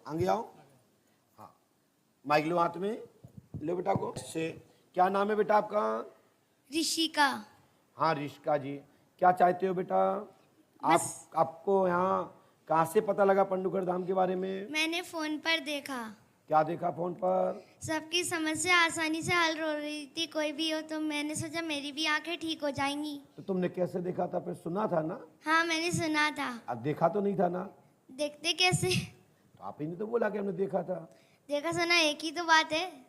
आगे आओ। हाँ, माइक लो हाथ में, लो बेटा को से। क्या नाम है बेटा आपका? ऋषिका। हाँ ऋषिका जी, क्या चाहते हो बेटा? आपको यहाँ कहाँ से पता लगा पंडुकड़ धाम के बारे में? मैंने फोन पर देखा। क्या देखा फोन पर? सबकी समस्या आसानी से हल हो रही थी, कोई भी हो, तो मैंने सोचा मेरी भी आंखें ठीक हो जाएंगी। तो तुमने कैसे देखा था? फिर सुना था ना? हाँ मैंने सुना था। अब देखा तो नहीं था ना? देखते कैसे? तो आप ही ने तो बोला कि हमने देखा था। देखा सुना एक ही तो बात है।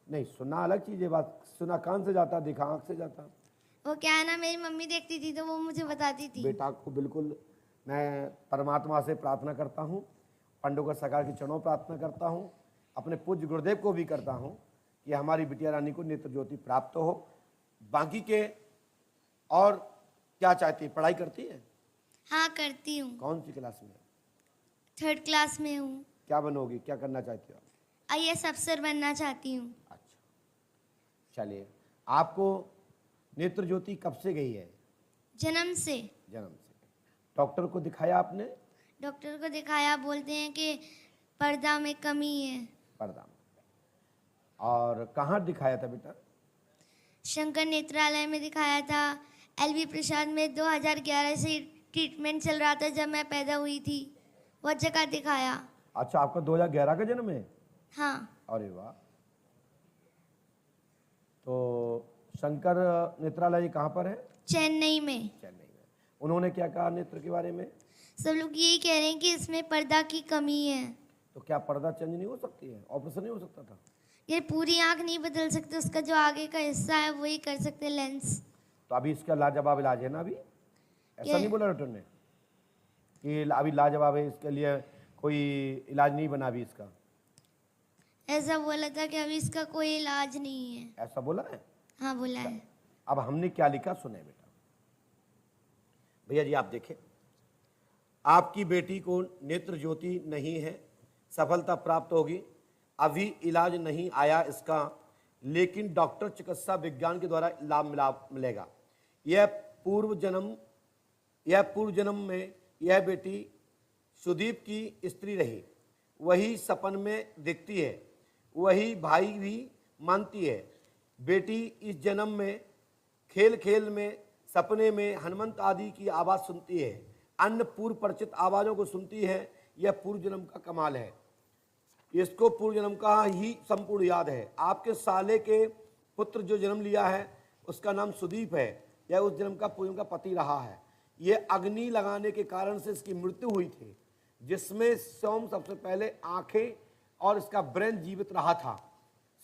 नहीं, सुना अलग चीज है, बात सुना कान से जाता, देखा आंख से जाता। वो क्या है ना, मेरी मम्मी देखती थी तो वो मुझे बताती थी। बेटा को बिल्कुल मैं परमात्मा से प्रार्थना करता हूँ, पंडुकड़ सरकार के चरणों प्रार्थना करता हूँ, अपने पूज्य गुरुदेव को भी करता हूँ कि हमारी बिटिया रानी को नेत्र ज्योति प्राप्त हो। बाकी के और क्या चाहती है? पढ़ाई करती है? हाँ करती हूँ। कौन सी क्लास में? 3rd क्लास में हूँ। क्या बनोगी? क्या करना चाहती हो? IAS अफसर बनना चाहती हूँ। अच्छा, चलिए। आपको नेत्र ज्योति कब से गई है? जन्म से। जन्म से। डॉक्टर को दिखाया आपने? डॉक्टर को दिखाया, बोलते हैं कि पर्दा में कमी है। पर्दा में। और कहाँ दिखाया था बेटा? शंकर नेत्रालय में दिखाया था। LV प्रसाद में 2011 से ट्रीटमेंट चल रहा था, जब मैं पैदा हुई थी, वह जगह दिखाया। अच्छा, आपका 2011 का जन्म है? हाँ। अरे वाह। तो शंकर नेत्रालय कहाँ पर है? चेन्नई में। चेन्नई में। उन्होंने क्या कहा नेत्र के बारे में? सब लोग यही कह रहे हैं कि इसमें पर्दा की कमी है। तो क्या पर्दा चेंज नहीं हो सकती है? ऑपरेशन नहीं हो सकता था? ये पूरी आंख नहीं बदल सकते, उसका जो आगे का हिस्सा है वही कर सकते, लेंस। तो अभी इसका लाजवाब इलाज है ना? अभी ऐसा नहीं बोला डॉक्टर ने कि अभी लाजवाब है, इसके लिए कोई इलाज नहीं बना अभी इसका? ऐसा बोला था कि अभी इसका कोई इलाज नहीं है। ऐसा बोला है? हाँ बोला है। अब हमने क्या लिखा सुने बेटा। भैया जी आप देखें, आपकी बेटी को नेत्र ज्योति नहीं है, सफलता प्राप्त होगी, अभी इलाज नहीं आया इसका, लेकिन डॉक्टर चिकित्सा विज्ञान के द्वारा लाभ मिलेगा। यह पूर्व जन्म में यह बेटी सुदीप की स्त्री रही, वही सपन में दिखती है, वही भाई भी मानती है। बेटी इस जन्म में खेल खेल में सपने में हनुमंत आदि की आवाज़ सुनती है, अन्य पूर्व परिचित आवाज़ों को सुनती है। यह पूर्व जन्म का कमाल है, इसको पूर्व जन्म का ही संपूर्ण याद है। आपके साले के पुत्र जो जन्म लिया है उसका नाम सुदीप है, यह उस जन्म का पूर्व का पति रहा है। यह अग्नि लगाने के कारण से इसकी मृत्यु हुई थी, जिसमें सोम सबसे पहले आंखें और इसका ब्रेन जीवित रहा था,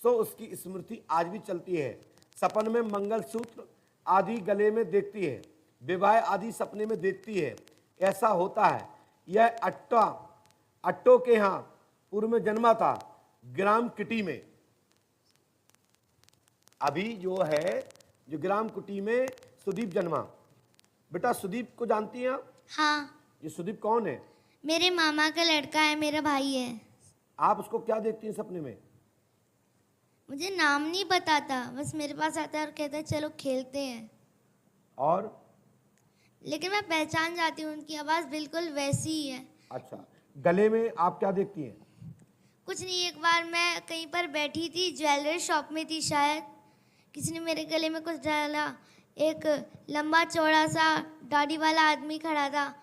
सो उसकी स्मृति आज भी चलती है। सपन में मंगलसूत्र आदि गले में देखती है, विवाह आदि सपने में देखती है। ऐसा होता है। यह अट्टो के यहाँ पूर्व में जन्मा था, ग्राम किटी में। अभी जो है जो ग्राम कुटी में सुदीप जन्मा। बेटा सुदीप को जानती हैं आप? हाँ। ये सुदीप कौन है? मेरे मामा का लड़का है, मेरा भाई है। आप उसको क्या देखती हैं सपने में? मुझे नाम नहीं बताता, बस मेरे पास आता है और कहता है चलो खेलते हैं। और लेकिन मैं पहचान जाती हूँ, उनकी आवाज़ बिल्कुल वैसी ही है। अच्छा, गले में आप क्या देखती हैं? कुछ नहीं, एक बार मैं कहीं पर बैठी थी, ज्वेलरी शॉप में थी शायद, किसी ने मेरे गले में कुछ डाला। एक लंबा चौड़ा सा दाढ़ी वाला आदमी खड़ा था,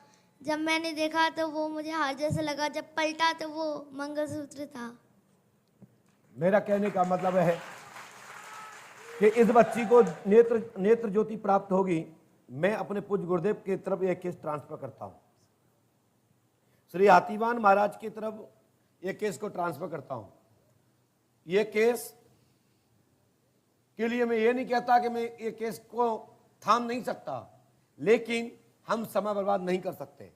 जब मैंने देखा तो वो मुझे हार जैसा लगा, जब पलटा तो वो मंगलसूत्र था। मेरा कहने का मतलब है कि इस बच्ची को नेत्र ज्योति प्राप्त होगी। मैं अपने पूज्य गुरुदेव की तरफ यह केस ट्रांसफर करता हूं, श्री हाथीवान महाराज की तरफ यह केस को ट्रांसफर करता हूं। यह केस के लिए मैं ये नहीं कहता कि मैं ये केस को थाम नहीं सकता, लेकिन हम समय बर्बाद नहीं कर सकते।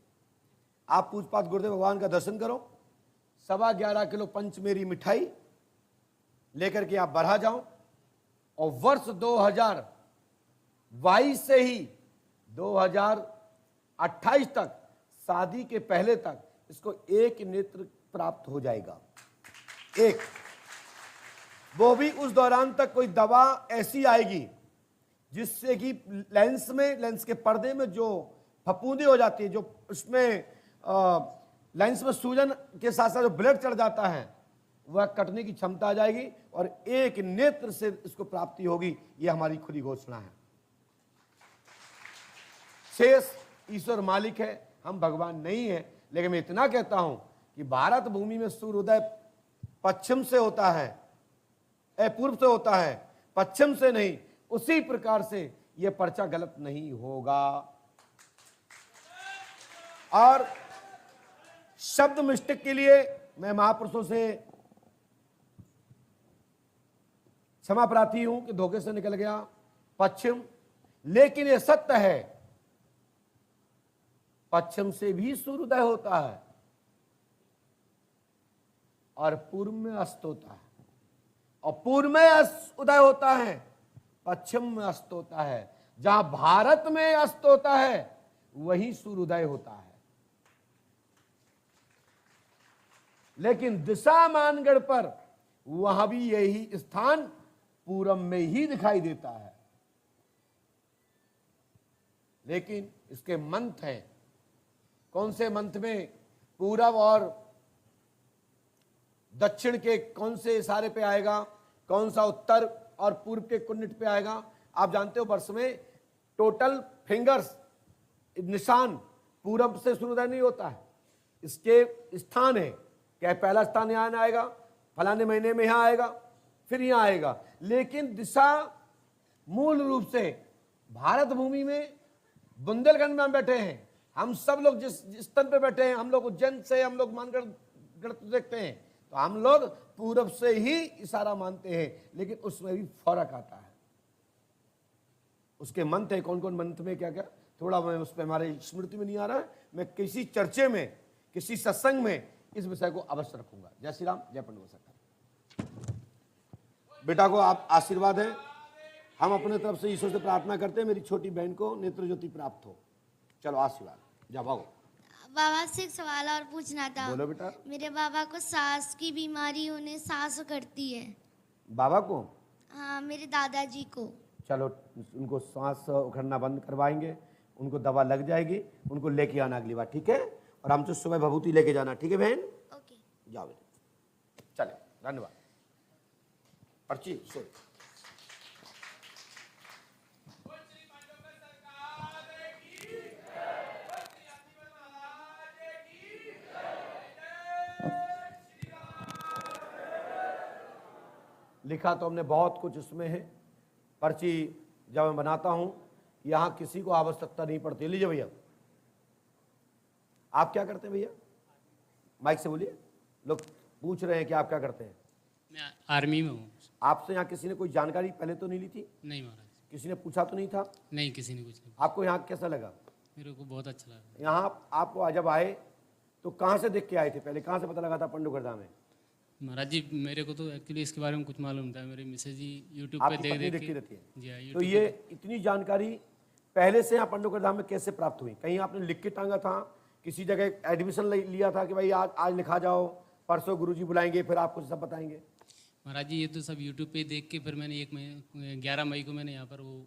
आप पूजपाठ गुरुदेव भगवान का दर्शन करो, 11.25 किलो पंचमेरी मिठाई लेकर के आप बढ़ा जाओ, और वर्ष 2022 से ही 2028 तक, शादी के पहले तक इसको एक नेत्र प्राप्त हो जाएगा, एक। वो भी उस दौरान तक कोई दवा ऐसी आएगी जिससे कि लेंस के पर्दे में जो फफूंदी हो जाती है, जो उसमें लाइंस में सूजन के साथ साथ जो ब्लड चढ़ जाता है वह कटने की क्षमता आ जाएगी और एक नेत्र से इसको प्राप्ति होगी। यह हमारी खुली घोषणा है। शेष ईश्वर मालिक है, हम भगवान नहीं है। लेकिन मैं इतना कहता हूं कि भारत भूमि में सूर्योदय पश्चिम से होता है, पूर्व से होता है, पश्चिम से नहीं। उसी प्रकार से यह पर्चा गलत नहीं होगा। और शब्द मिस्टेक के लिए मैं महापुरुषों से क्षमा प्रार्थी हूं कि धोखे से निकल गया पश्चिम, लेकिन यह सत्य है, पश्चिम से भी सूर्योदय होता है और पूर्व में अस्त होता है, और पूर्व में उदय होता है, पश्चिम में अस्त होता है। जहां भारत में अस्त होता है वहीं सूर्योदय होता है। लेकिन दिशा मानगढ़ पर वहां भी यही स्थान पूरब में ही दिखाई देता है। लेकिन इसके मंथ हैं, कौन से मंथ में पूरब और दक्षिण के कौन से इशारे पे आएगा, कौन सा उत्तर और पूर्व के कुंडित पे आएगा। आप जानते हो वर्ष में टोटल फिंगर्स निशान पूरब से सूर्योदय नहीं होता है, इसके स्थान है। क्या पहला स्थान यहां आएगा, फलाने महीने में यहां आएगा, फिर यहां आएगा। लेकिन दिशा मूल रूप से भारत भूमि में बुंदेलखंड में हम बैठे हैं, हम सब लोग जिस स्थान पे बैठे हैं, हम लोग उज्जैन से, हम लोग मानगढ़ देखते हैं, तो हम लोग पूरब से ही इशारा मानते हैं। लेकिन उसमें भी फर्क आता है। उसके मंत्र है, कौन कौन मंत्र में क्या क्या, थोड़ा मैं उस पर हमारे स्मृति में नहीं आ रहा है। मैं किसी चर्चे में, किसी सत्संग में इस विषय को अवश्य रखूंगा। जय श्री राम, जय पंडित सरकार। बेटा को आप आशीर्वाद है, हम अपने तरफ से ईश्वर से प्रार्थना करते हैं मेरी छोटी बहन को नेत्र ज्योति प्राप्त हो। चलो आशीर्वाद, जाओ भागो। बाबा से एक सवाल और पूछना था। बोलो बेटा। मेरे बाबा को सांस की बीमारी, उन्हें सांस करती है। बाबा को? हाँ, मेरे दादाजी को। चलो उनको सांस उखड़ना बंद करवाएंगे, उनको दवा लग जाएगी, उनको लेके आना अगली बार, ठीक है? और हम तो सुबह भभूति लेके जाना, ठीक है बहन? ओके, जाओ बेटा, चले, धन्यवाद। पर्ची सो लिखा तो हमने बहुत कुछ इसमें है। पर्ची जब मैं बनाता हूं यहाँ किसी को आवश्यकता नहीं पड़ती। लीजिए भैया, आप क्या करते हैं भैया? माइक से बोलिए, लोग पूछ रहे हैं कि आप क्या करते हैं। मैं आर्मी में हूँ। आपसे यहाँ किसी ने कोई जानकारी पहले तो नहीं ली थी? नहीं महाराज। किसी ने पूछा तो नहीं था? नहीं, किसी ने कुछ नहीं। आपको यहाँ कैसा लगा? मेरे को बहुत अच्छा लगा। यहाँ आप जब आए तो कहाँ से देख के आए थे? पहले कहाँ से पता लगा था पंडुगढ़ में? महाराज जी, मेरे को तो एक्चुअली इसके बारे में कुछ मालूम था। मेरी मिसेज जी यूट्यूब पे आपकी पत्नी देखती रहती है? जी हाँ, तो YouTube ये इतनी जानकारी पहले से यहाँ पंडुगढ़ धाम में कैसे प्राप्त हुई? कहीं आपने लिख के टांगा था, किसी जगह एडमिशन लिया था कि भाई आज लिखा जाओ, परसों गुरुजी बुलाएंगे फिर आपको सब बताएंगे? महाराज जी, ये तो सब यूट्यूब पे देख के फिर मैंने 11 मई को मैंने यहाँ पर वो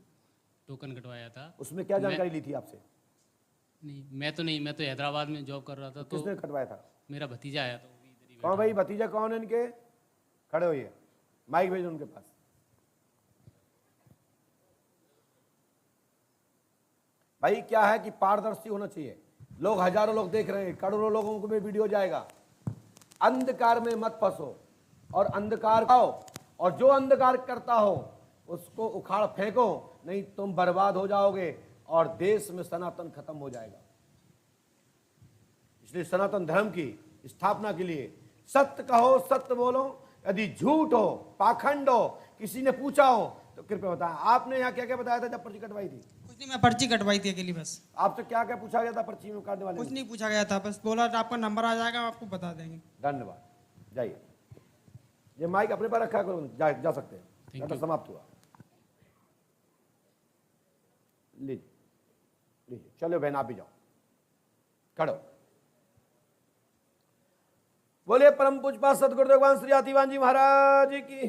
टोकन कटवाया था। उसमें क्या जानकारी ली थी आपसे? नहीं, मैं तो हैदराबाद में जॉब कर रहा था। तो किसने कटवाया था? मेरा भतीजा आया था, वो भी इधर ही कौन भाई भतीजा कौन है इनके? खड़े होइए, माइक भेजो उनके पास। भाई क्या है कि पारदर्शी होना चाहिए। लोग हजारों लोग देख रहे हैं, करोड़ों लोगों को भी वीडियो जाएगा। अंधकार में मत फंसो और अंधकार खाओ, और जो अंधकार करता हो उसको उखाड़ फेंको, नहीं तुम बर्बाद हो जाओगे और देश में सनातन खत्म हो जाएगा। इसलिए सनातन धर्म की स्थापना के लिए सत्य कहो, सत्य बोलो। यदि झूठ हो, पाखंड हो, किसी ने पूछा हो तो कृपया बताएं। आपने यहाँ क्या क्या बताया था जब पर्ची कटवाई थी? कुछ नहीं, मैं पर्ची कटवाई थी अकेली बस। आपसे क्या क्या पूछा गया था पर्ची में काटने वाले? कुछ नहीं पूछा गया था, बस बोला था आपका नंबर आ जाएगा, आपको बता देंगे। धन्यवाद, जाइए। ये माइक अपने पर रखा करो, जा सकते हैं। नाटक समाप्त हुआ। लीजिए, चलो बहन आप भी जाओ, खड़ो। बोलिए परम पूज्य सतगुरुदेव भगवान श्री आतिवान जी महाराज की।